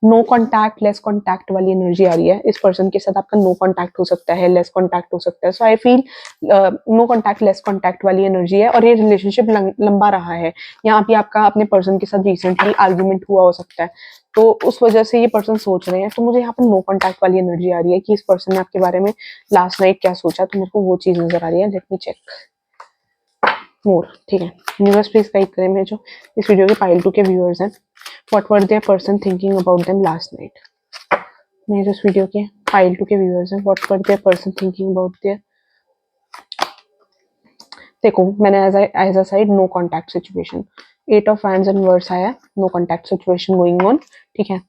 नो कॉन्टैक्ट लेस कॉन्टैक्ट वाली एनर्जी आ रही है। इस पर्सन के साथ आपका नो कॉन्टैक्ट हो सकता है, लेस कॉन्टैक्ट हो सकता है। So I feel no contact less contact वाली एनर्जी है, और ये रिलेशनशिप लंबा रहा है। यहाँ पे आपका अपने पर्सन के साथ रिसेंटली आर्ग्यूमेंट हुआ हो सकता है, तो उस वजह से ये पर्सन सोच रहे हैं। तो मुझे यहाँ पर नो कॉन्टैक्ट वाली एनर्जी आ रही है कि इस पर्सन ने आपके बारे में लास्ट नाइट क्या सोचा, तो मेरे को वो चीज नजर आ रही है। Let me check. मोर, ठीक है। यूनिवर्स प्लीज गाइड करें मेरे जो इस वीडियो के पाइल 2 के व्यूअर्स हैं, what were their person thinking about them last night. मेरे जो इस वीडियो के पाइल 2 के व्यूअर्स हैं, what were their person thinking about their. देखो मैंने as a side no contact situation, 8 of wands and words आया, no contact situation going on, ठीक है।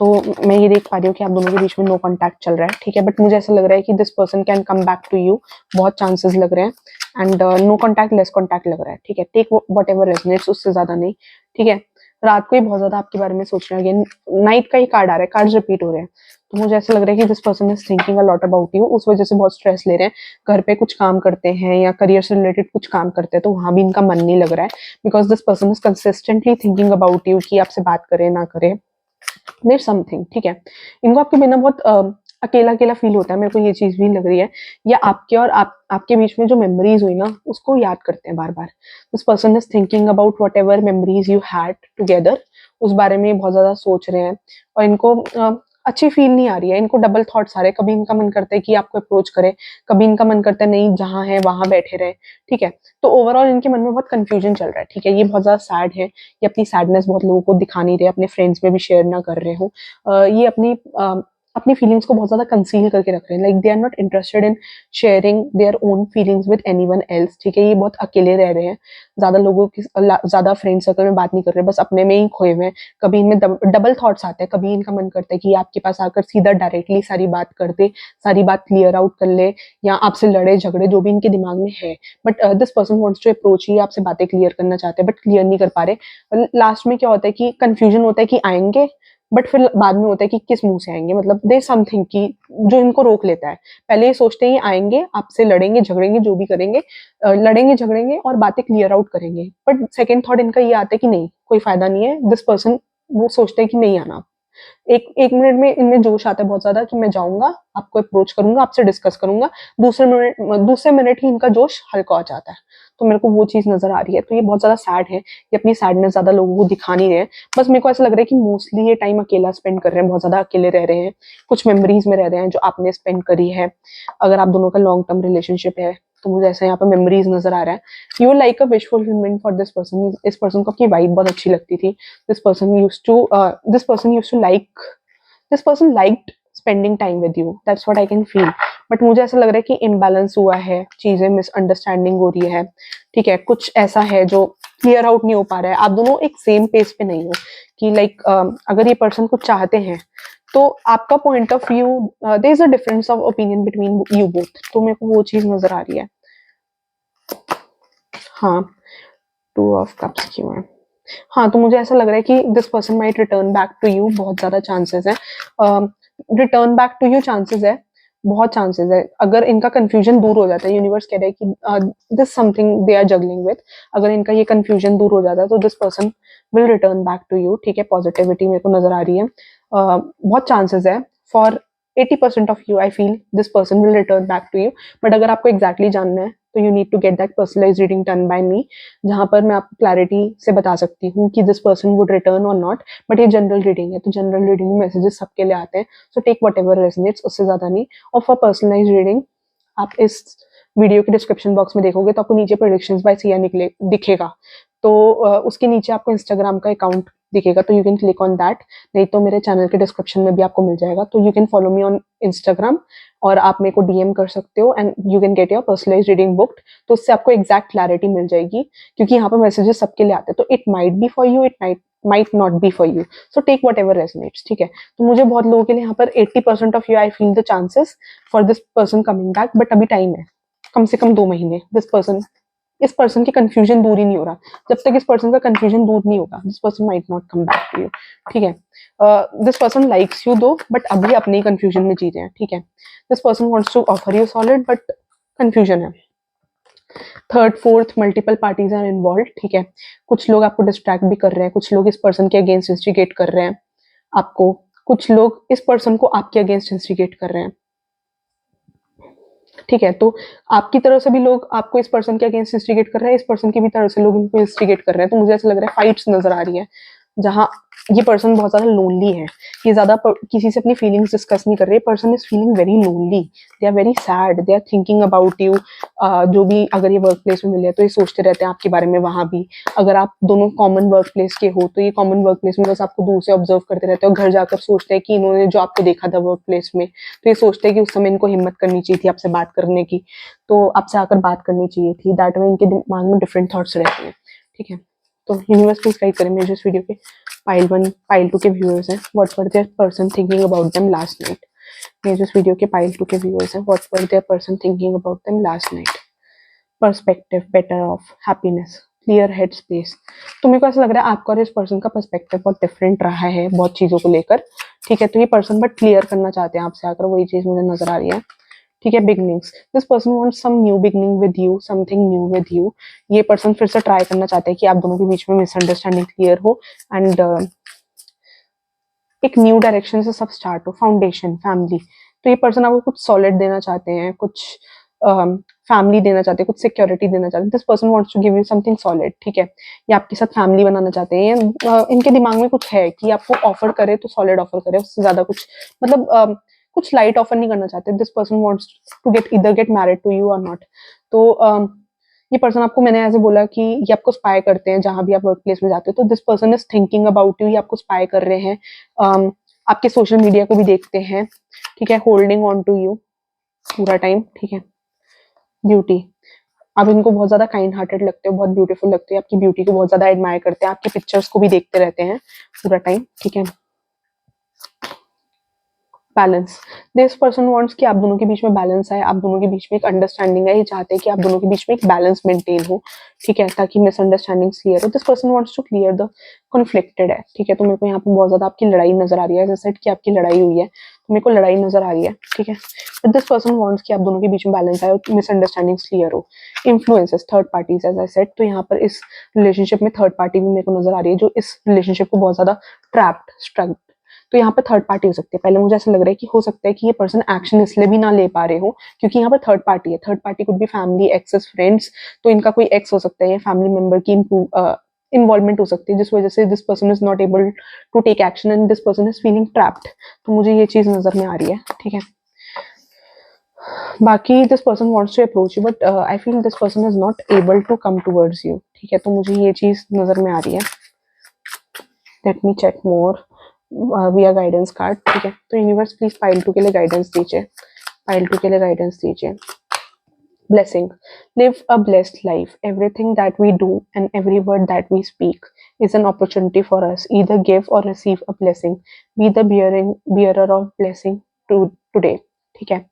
तो मैं ये देख पा रही हूँ कि आप दोनों के बीच में नो कॉन्टैक्ट चल रहा है, ठीक है। बट मुझे ऐसा लग रहा है कि this person can come back to you, बहुत चांसेस लग रहे हैं। And no contact less contact लग रहा है, ठीक है। टेक वट एवर रेजोनेट्स, उससे ज्यादा नहीं, ठीक है। रात को ही बहुत ज्यादा आपके बारे में सोच रहे हैं, अगेन नाइट का ही कार्ड आ रहा है, कार्ड रिपीट हो रहे हैं। तो मुझे ऐसा लग रहा है कि this person is thinking a lot about you, उस वजह से बहुत स्ट्रेस ले रहे हैं। घर पे कुछ काम करते हैं या करियर से रिलेटेड कुछ काम करते हैं तो वहां भी इनका मन नहीं लग रहा है, because this person is consistently thinking about you कि आपसे बात करे ना करे, देयर समथिंग, ठीक है। इनको आपके बिना बहुत अकेला अकेला फील होता है, मेरे को ये चीज भी लग रही है। या आपके और आपके बीच में जो मेमोरीज हुई ना उसको याद करते हैं बार बार। This person is thinking about whatever memories you had together, उस बारे में बहुत ज्यादा सोच रहे हैं। और इनको अच्छी फील नहीं आ रही है, इनको डबल थॉट्स आ रहे हैं। कभी इनका मन करता है कि आपको अप्रोच करे, कभी इनका मन करता है नहीं जहाँ है वहां बैठे रहे, ठीक है। तो ओवरऑल इनके मन में बहुत कंफ्यूजन चल रहा है, ठीक है। ये बहुत ज्यादा सैड है, ये अपनी सैडनेस बहुत लोगों को दिखा नहीं रहे, अपने फ्रेंड्स में भी शेयर ना कर रहे हो। ये अपनी फीलिंग्स को बहुत ज्यादा कंसील करके रख रहे हैं, like they are not interested in sharing their own feelings with anyone else, ठीक है। ये बहुत अकेले रह रहे हैं, ज्यादा लोगों की ज्यादा फ्रेंड सर्कल में बात नहीं कर रहे, बस अपने में ही खोए हुए हैं। कभी इनमें डबल थॉट्स आते हैं, कभी इनका मन करता है कि आपके पास आकर सीधा डायरेक्टली सारी बात कर दे, सारी बात क्लियर आउट कर ले, या आपसे लड़े झगड़े जो भी इनके दिमाग में है। But this person wants to approach he, आपसे बातें क्लियर करना चाहते हैं बट क्लियर नहीं कर पा रहे। लास्ट में क्या होता है कि कंफ्यूजन होता है कि आएंगे, बट फिर बाद में होता है कि किस मुंह से आएंगे, मतलब दे समथिंग की जो इनको रोक लेता है। पहले ये सोचते हैं आएंगे, आपसे लड़ेंगे झगड़ेंगे जो भी करेंगे, लड़ेंगे झगड़ेंगे और बातें क्लियर आउट करेंगे। बट सेकंड थॉट इनका ये आता है कि नहीं कोई फायदा नहीं है, दिस पर्सन वो सोचते हैं कि नहीं आना। एक एक मिनट में इनमें जोश आता है बहुत ज्यादा कि मैं जाऊंगा, आपको अप्रोच करूंगा, आपसे डिस्कस करूंगा। दूसरे मिनट ही इनका जोश हल्का हो जाता है। तो मेरे को वो चीज नजर आ रही है, तो ये बहुत ज्यादा सैड है, ये अपनी सैडनेस ज्यादा लोगों को दिखा नहीं रहे हैं। बस मेरे को ऐसा लग रहा है कि मोस्टली ये टाइम अकेला स्पेंड कर रहे हैं, बहुत ज्यादा अकेले रह रहे हैं, कुछ मेमोरीज में रह रहे हैं जो आपने स्पेंड करी है। अगर आप दोनों का लॉन्ग टर्म रिलेशनशिप है तो मुझे ऐसा यहाँ पर मेमोरीज नजर आ रहा है। You like a wish fulfilment for this person, इस पर्सन को आपकी वाइब बहुत अच्छी लगती थी। This person used to this person used to like this person liked spending time with you, that's what I can feel. But मुझे ऐसा लग रहा है कि इम्बैलेंस हुआ है, चीजें मिसअंडरस्टैंडिंग हो रही है, ठीक है। कुछ ऐसा है जो क्लियर आउट नहीं हो पा रहा है, आप दोनों एक सेम पेज पे नहीं हो कि लाइक अगर ये पर्सन कुछ चाहते हैं तो आपका point of view, there is a difference of opinion between you both, तो मेरे को वो चीज नजर आ रही है। हाँ, 2 ऑफ कप्स क्यों है? हाँ, तो मुझे ऐसा लग रहा है कि this person might return back to you, बहुत ज्यादा चांसेस है। Return back to you chances है, बहुत चांसेस है। अगर इनका कंफ्यूजन दूर हो जाता है, यूनिवर्स कह रहा है कि this something they are juggling with, अगर इनका ये कंफ्यूजन दूर हो जाता है तो this person will return back to you, ठीक है। पॉजिटिविटी मेरे को नजर आ रही है, बहुत चांसेस है। For 80% of you I feel this person will return back to you. But अगर आपको एग्जैक्टली जानना है तो you need to get that personalise reading done by me, जहां पर मैं आपको क्लैरिटी से बता सकती हूँ कि दिस पर्सन वुड रिटर्न और नॉट। बट ये जनरल रीडिंग है, तो जनरल रीडिंग में मैसेजेस सबके लिए आते हैं, so take whatever resonates, उससे ज्यादा नहीं। और फॉर पर्सनलाइज रीडिंग आप इस वीडियो के डिस्क्रिप्शन बॉक्स में देखोगे तो आपको नीचे प्रोडिक्शंस बाय सिया निकले दिखेगा, तो उसके नीचे आपको इंस्टाग्राम का अकाउंट दिखेगा, तो you can click on that. नहीं तो मेरे चैनल के डिस्क्रिप्शन में भी आपको मिल जाएगा, तो you can follow me on Instagram और आप मेरे को डीएम कर सकते हो and you can get your personalise reading booked. तो उससे आपको एग्जैक्ट क्लैरिटी मिल जाएगी, क्योंकि यहाँ पर मैसेजेस सबके लिए आते हैं, तो it might be for you, it might not be for you, so take whatever resonates, ठीक है। तो मुझे बहुत लोगों के लिए यहाँ पर 80% of you I feel the chances for this person coming back, but अभी टाइम है, कम से कम 2 महीने। इस पर्सन की कंफ्यूजन दूर ही नहीं हो रहा, जब तक इस पर्सन का कंफ्यूजन दूर नहीं होगा this person might not come back to you, ठीक है। This person likes you though, but अभी अपने कंफ्यूजन में जी रहे हैं, ठीक है। This person wants to offer you solid, but confusion है। Third fourth multiple parties are involve, ठीक है। कुछ लोग आपको डिस्ट्रैक्ट भी कर रहे हैं, कुछ लोग इस पर्सन के अगेंस्ट इंस्टिगेट कर रहे हैं आपको, कुछ लोग इस पर्सन को आपके अगेंस्ट इंस्टिगेट कर रहे हैं, ठीक है। तो आपकी तरफ से भी लोग आपको इस पर्सन के अगेंस्ट इंस्टिगेट कर रहे हैं, इस पर्सन की भी तरफ से लोग इनको इंस्टिगेट कर रहे हैं, तो मुझे ऐसा लग रहा है फाइट्स नजर आ रही है, जहाँ ये पर्सन बहुत ज्यादा लोनली है, ये ज्यादा किसी से अपनी फीलिंग्स डिस्कस नहीं कर रहे, person is feeling very lonely, they are very sad, they are thinking about you. जो भी अगर ये वर्क प्लेस में मिले तो ये सोचते रहते हैं आपके बारे में वहां भी। अगर आप दोनों कॉमन वर्क प्लेस के हो तो ये कॉमन वर्क प्लेस में बस आपको दूर से ऑब्जर्व करते रहते हैं, और घर जाकर सोचते हैं कि इन्होंने जो आपको देखा था वर्क प्लेस में, तो ये सोचते हैं कि उस समय इनको हिम्मत करनी चाहिए थी आपसे बात करने की, तो आपसे आकर बात करनी चाहिए थी। दैट वे इनके दिमाग में डिफरेंट थॉट्स रहते हैं, ठीक है। तो यूनिवर्स प्लीज गाइड करें मेरे इस वीडियो के पाइल 1 पाइल 2 के व्यूअर्स हैं, what were their person thinking about them last night. मेरे इस वीडियो के पाइल 2 के व्यूअर्स हैं, what were their person thinking about them last night. Perspective, better off, happiness, clear head space. तो मेरे को ऐसा लग रहा है आपका और इस पर्सन का पर्सपेक्टिव बहुत डिफरेंट रहा है बहुत चीजों को लेकर, ठीक है। तो ये पर्सन बट क्लियर करना चाहते हैं आपसे आकर, वही चीज मुझे नजर आ रही है, ठीक है। Beginnings, this person wants some new beginning with you, something new with you. ये पर्सन फिर से ट्राई करना चाहते हैं कि आप दोनों के बीच में मिसअंडरस्टैंडिंग क्लियर हो, एंड एक न्यू डायरेक्शन से सब स्टार्ट हो। फाउंडेशन, फैमिली, तो ये पर्सन आपको कुछ सॉलिड देना चाहते हैं, कुछ फैमिली देना चाहते हैं, कुछ सिक्योरिटी देना चाहते हैं। This person wants to give you something solid, ठीक है। ये आपके साथ फैमिली बनाना चाहते हैं, इनके दिमाग में कुछ है कि आपको ऑफर करे तो सॉलिड ऑफर करे, उससे ज्यादा कुछ मतलब कुछ लाइट ऑफर नहीं करना चाहते। This person wants to get married to you और नॉट। तो ये पर्सन आपको, मैंने ऐसे बोला कि ये आपको स्पाई करते हैं जहां भी आप वर्क प्लेस में जाते हो, तो this person is thinking about you, ये आपको स्पाई कर रहे हैं, आपके सोशल मीडिया को भी देखते हैं, ठीक है। होल्डिंग ऑन टू यू पूरा टाइम, ठीक है। ब्यूटी, आप इनको बहुत ज्यादा काइंड हार्टेड लगते हो, बहुत ब्यूटीफुल लगते हो, आपकी ब्यूटी को बहुत ज्यादा एडमायर करते हैं, आपकी पिक्चर्स को भी देखते रहते हैं पूरा टाइम, ठीक है। बैलेंस, दिस पर्सन वांट्स कि आप दोनों के बीच में बैलेंस आए, आप दोनों के बीच में एक अंडरस्टैंडिंग है, ये चाहते हैं कि आप दोनों के बीच में एक बैलेंस मेंटेन हो, ठीक है, ताकि मिसअंडरस्टैंडिंग क्लियर हो। This person wants to clear the conflicted है, ठीक है। तो मेरे को यहाँ पे बहुत ज्यादा आपकी लड़ाई नजर आ रही है, जैसे कि आपकी लड़ाई हुई है, तो मेरे को लड़ाई नजर आ रही है, ठीक है। बट दिस पर्सन वांट्स कि आप दोनों के बीच में बैलेंस आए और मिसअंडरस्टैंडिंग क्लियर हो। Influences, third parties, as I said, तो यहाँ पर इस रिलेशनशिप में थर्ड पार्टी भी मेरे को नजर आ रही है, जो इस रिलेशनशिप को बहुत ज्यादा ट्रैप्ड, स्ट्रक। तो यहाँ पर थर्ड पार्टी हो सकती है। पहले मुझे ऐसा लग रहा है कि हो सकता है कि ये पर्सन एक्शन इसलिए भी ना ले पा रहे हो क्योंकि यहाँ पर थर्ड पार्टी है। Third party could be family, exes, friends, तो इनका कोई एक्स हो सकता है या फैमिली मेंबर की इन्वॉल्वमेंट हो सकती है, जिस वजह से this person is not able to take action and this person is feeling trapped. तो मुझे ये चीज नजर में आ रही है, ठीक है। बाकी this person wants to approach you but I feel this person is not able to come towards you, ठीक है। तो मुझे ये चीज नजर में आ रही है। लेट मी चेक मोर विया गाइडेंस कार्ड, ठीक है। तो यूनिवर्स प्लीज पाइल 2 के लिए गाइडेंस दीजिए, पाइल 2 के लिए गाइडेंस दीजिए। Blessing, live a blessed life. Everything that we do and every word that we speak is an opportunity for us. Either give or receive a blessing. Be the bearer of blessing today. ठीक है।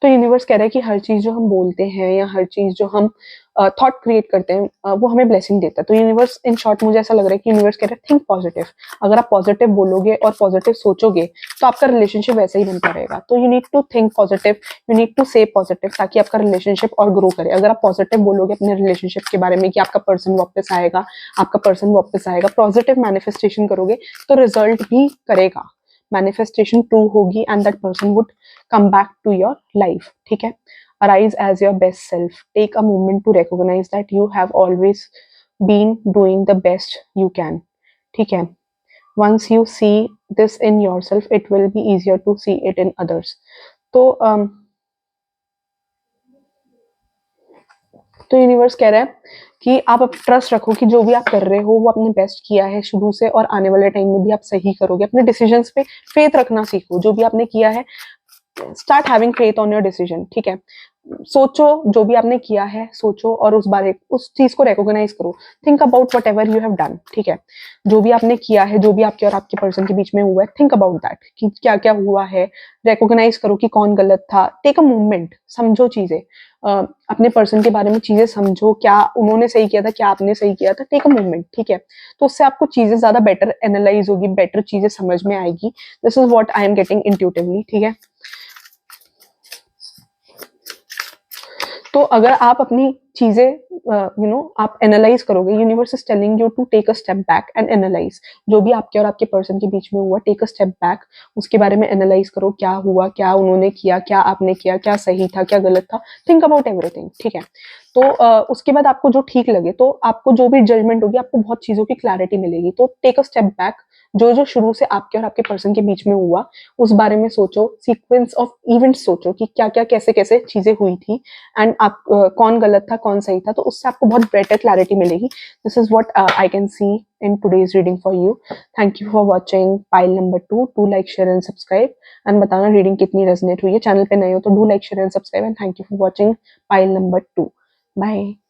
तो यूनिवर्स कह रहा है कि हर चीज जो हम बोलते हैं या हर चीज जो हम थॉट क्रिएट करते हैं वो हमें ब्लेसिंग देता है। तो यूनिवर्स, इन शॉर्ट मुझे ऐसा लग रहा है कि यूनिवर्स कह रहा है थिंक पॉजिटिव। अगर आप पॉजिटिव बोलोगे और पॉजिटिव सोचोगे तो आपका रिलेशनशिप वैसे ही बनता रहेगा। तो you need to think positive, you need to say positive, ताकि आपका रिलेशनशिप और ग्रो करे। अगर आप पॉजिटिव बोलोगे अपने रिलेशनशिप के बारे में कि आपका पर्सन वापस आएगा, आपका पर्सन वापस आएगा, पॉजिटिव मैनिफेस्टेशन करोगे तो रिजल्ट भी करेगा, मैनिफेस्टेशन ट्रू होगी and that person would come back to your life, ठीक है। Arise as your best self. Take a moment to recognize that you have always been doing the best you can, ठीक है। Once you see this in yourself, it will be easier to see it in others. तो यूनिवर्स कह रहा है कि आप अब ट्रस्ट रखो कि जो भी आप कर रहे हो वो आपने बेस्ट किया है शुरू से, और आने वाले टाइम में भी आप सही करोगे। अपने डिसीजंस पे फेथ रखना सीखो, जो भी आपने किया है start having faith on your decision, ठीक है। सोचो जो भी आपने किया है, सोचो और उस चीज को रिकॉग्नाइज करो। Think about what ever you have done, ठीक है। जो भी आपने किया है, जो भी आपके और आपके पर्सन के बीच में हुआ है, थिंक अबाउट दैट कि क्या क्या हुआ है, रिकॉग्नाइज करो कि कौन गलत था। टेक अ मूवमेंट, समझो चीजें, अपने पर्सन के बारे में चीजें समझो, क्या उन्होंने सही किया था, क्या आपने सही किया था। टेक अ मूवमेंट, ठीक है। तो उससे आपको चीजें ज्यादा बेटर एनालाइज होगी, बेटर चीजें समझ में आएगी। This is what I am getting intuitively, ठीक है। तो अगर आप अपनी चीजें आप एनालाइज करोगे, universe is telling you to take a step back and analyse जो भी आपके और आपके पर्सन के बीच में हुआ, टेक अ स्टेप बैक, उसके बारे में एनालाइज करो, क्या हुआ, क्या उन्होंने किया, क्या आपने किया, क्या सही था, क्या गलत था, थिंक अबाउट एवरीथिंग, ठीक है। तो उसके बाद आपको जो ठीक लगे, तो आपको जो भी जजमेंट होगी, आपको बहुत चीजों की क्लैरिटी मिलेगी। तो टेक अ स्टेप बैक, जो जो शुरू से आपके और आपके पर्सन के बीच में हुआ उस बारे में सोचो, सीक्वेंस ऑफ इवेंट्स सोचो कि क्या क्या कैसे कैसे चीजें हुई थी, एंड आप कौन गलत था कौन सही था, तो उससे आपको बहुत बेटर क्लैरिटी मिलेगी। This is what I can see in today's reading for you. Thank you for watching pile number 2। Do like share and subscribe एंड बताना रीडिंग कितनी रेजोनेट हुई है। चैनल पे नए हो तो do like share and subscribe and thank you for watching pile number 2। Bye.